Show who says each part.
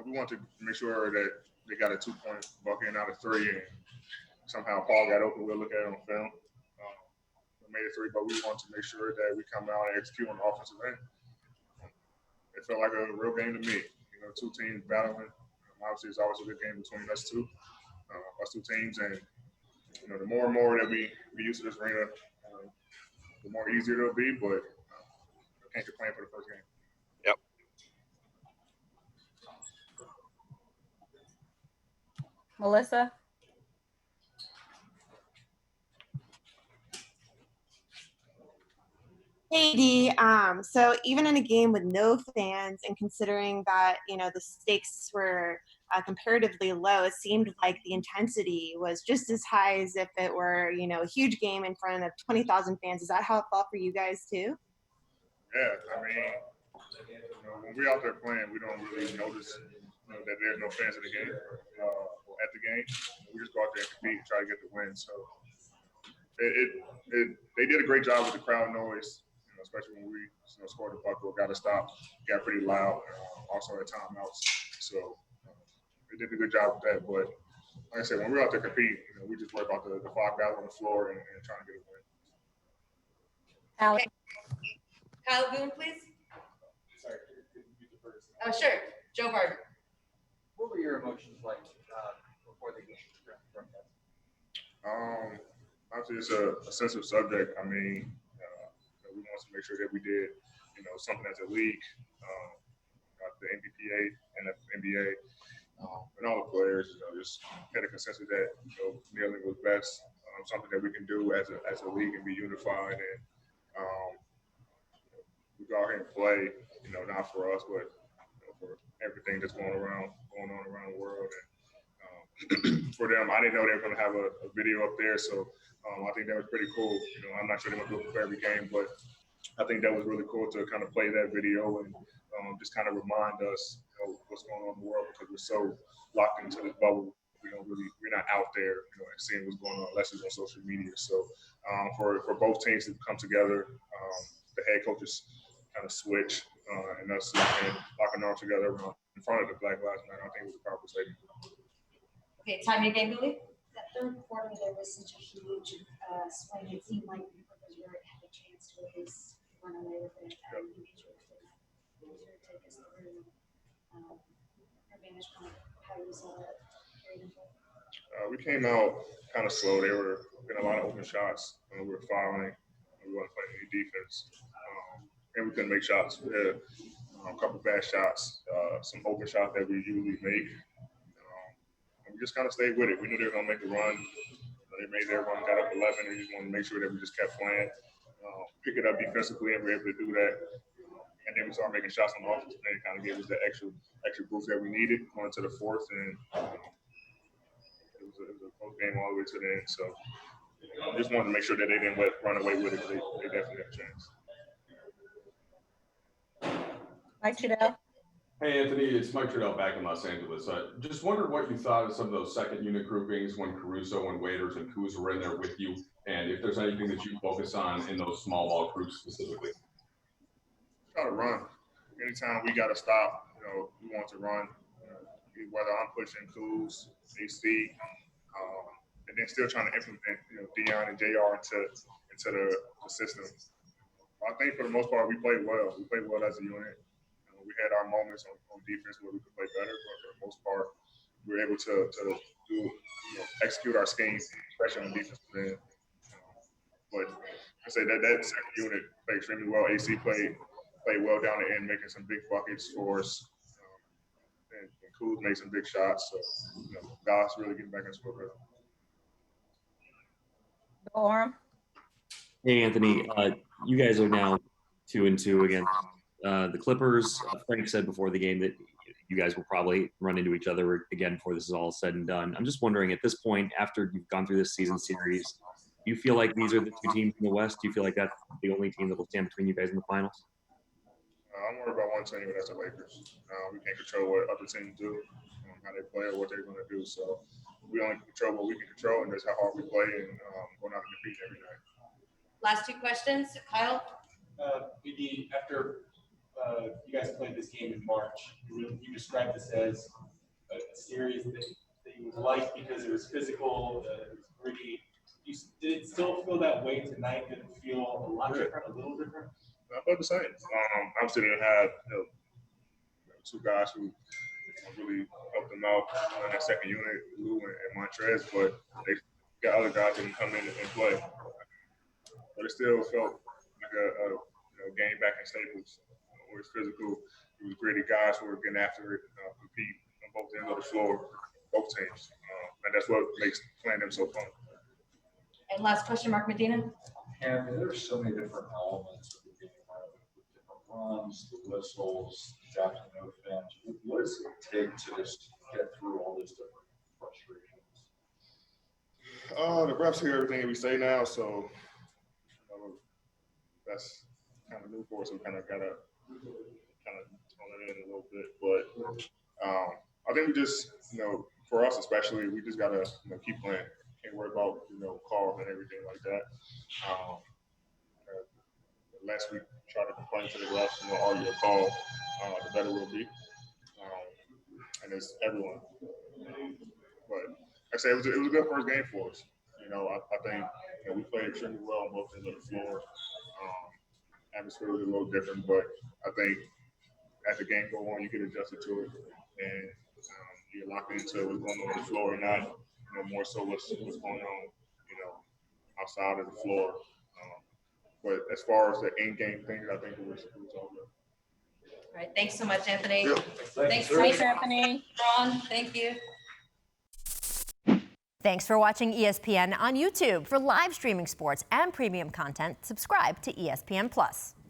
Speaker 1: we want to make sure that they got a 2-point bucket out of 3, and somehow Paul got open. We'll look at it on film. We made it 3, but we want to make sure that we come out and execute on the offensive end. It felt like a real game to me. Two teams battling. Obviously, it's always a good game between us two teams, and the more and more that we use this arena, the more easier it'll be. But I can't complain for the first game.
Speaker 2: Yep.
Speaker 3: Melissa?
Speaker 4: Hey, Dee. So even in a game with no fans and considering that, the stakes were comparatively low, it seemed like the intensity was just as high as if it were, a huge game in front of 20,000 fans. Is that how it felt for you guys too?
Speaker 1: Yeah, I mean, when we're out there playing, we don't really notice that there's no fans in the game or at the game. We just go out there and compete and try to get the win. So they did a great job with the crowd noise. Especially when we scored the bucket, got to stop, got pretty loud, also at timeouts. So they did a good job with that. But like I said, when we're out there competing, we just worry about the 5 guys on the floor and trying to get a win.
Speaker 3: Alex?
Speaker 5: Kyle Boone, please.
Speaker 6: Sorry, could you defer?
Speaker 5: Oh, sure. Joe Barton.
Speaker 6: What were your emotions like before the game?
Speaker 1: Obviously, it's a sensitive subject. I mean, we want to make sure that we did, something as a league, the NBPA and the NBA, and all the players, just had a consensus that, kneeling was best, something that we can do as a league and be unified, and we go out here and play, not for us, but for everything that's going on around the world. And for them, I didn't know they were going to have a video up there, so I think that was pretty cool. I'm not sure they're going to do it for every game, but I think that was really cool to kind of play that video and just kind of remind us, what's going on in the world, because we're so locked into this bubble. We're not out there, and seeing what's going on unless it's on social media. So for both teams to come together, the head coaches kind of switch and us locking arms together in front of the Black Lives Matter, I think it was a powerful statement.
Speaker 5: Okay, time your game, Billy.
Speaker 7: That third quarter, there was such a huge swing. It seemed like the Clippers really had a chance to at least run away with it. And you made sure to take us through our vantage point, how you saw that carried into it.
Speaker 1: We came out kind of slow. There were been a lot of open shots. We were fouling. We weren't playing any defense. And we couldn't make shots. We had a couple bad shots, some open shots that we usually make. We just kind of stayed with it. We knew they were going to make a run. They made their run, got up 11, and we just wanted to make sure that we just kept playing, pick it up defensively, and we were able to do that. And then we started making shots on the offense, and it kind of gave us the extra boost that we needed going to the fourth. And it was a close game all the way to the end. So just wanted to make sure that they didn't run away with it. They definitely had a chance.
Speaker 3: Mike Trudell?
Speaker 8: Hey, Anthony, it's Mike Trudell back in Los Angeles. Just wondered what you thought of some of those second unit groupings when Caruso and Waiters and Kuz were in there with you, and if there's anything that you focus on in those small ball groups specifically.
Speaker 1: Try to run. Anytime we got to stop, we want to run. Whether I'm pushing Kuz, AC, and then still trying to implement, Dion and JR into the system. I think for the most part we played well. We played well as a unit. We had our moments on defense where we could play better, but for the most part, we were able to execute our schemes, especially on the defensive end. But I say that second unit played extremely well. AC played well down the end, making some big buckets for us. And Kuz made some big shots. So, guys really getting back into score rhythm.
Speaker 3: Orm?
Speaker 9: Hey, Anthony. You guys are now 2-2 against the Clippers. Frank said before the game that you guys will probably run into each other again before this is all said and done. I'm just wondering, at this point, after you've gone through this season series, do you feel like these are the two teams in the West? Do you feel like that's the only team that will stand between you guys in the finals?
Speaker 1: I'm worried about one team, and that's the Lakers. We can't control what other teams do, how they play or what they're going to do. So we only control what we can control, and that's how hard we play and going out and compete every night.
Speaker 5: Last two questions. Kyle?
Speaker 6: BD, after
Speaker 2: you guys played this game in March. You described this as a series that you liked because it was physical, it was gritty. Did it still feel that way tonight? Did it feel a lot different, a little different?
Speaker 1: I felt the same. Obviously, didn't have two guys who really helped them out in that second unit, Lou and Montrez, but they got other guys that can come in and play. But it still felt like a game back in Staples, where it's physical. It was gritty guys who were getting after it, compete on both ends of the floor, both teams, and that's what makes playing them so fun.
Speaker 5: And last question, Mark Medina.
Speaker 6: And there's so many different elements of the game, with different runs, the whistles, dropping no fans. What does it take to just get through all these different frustrations?
Speaker 1: The refs hear everything we say now, so that's kind of new for us. We kind of tone it in a little bit, but I think we just, for us especially, we just gotta keep playing. Can't worry about calls and everything like that. The less we try to complain to the refs, argue a call, the better we'll be. And it's everyone. But like I say, it was a good first game for us. I think we played extremely well on both ends of the floor. Atmosphere was a little different, but I think as the game go on, you get adjusted to it, and you're locked into what's going on the floor, and not more so what's going on, outside of the floor. But as far as the in-game things, I think it was all good.
Speaker 5: All right, thanks so much, Anthony.
Speaker 1: Yeah.
Speaker 5: Thanks,
Speaker 3: Thanks, Anthony.
Speaker 5: Ron. Thank you.
Speaker 10: Thanks for watching ESPN on YouTube. For live streaming sports and premium content, subscribe to ESPN+.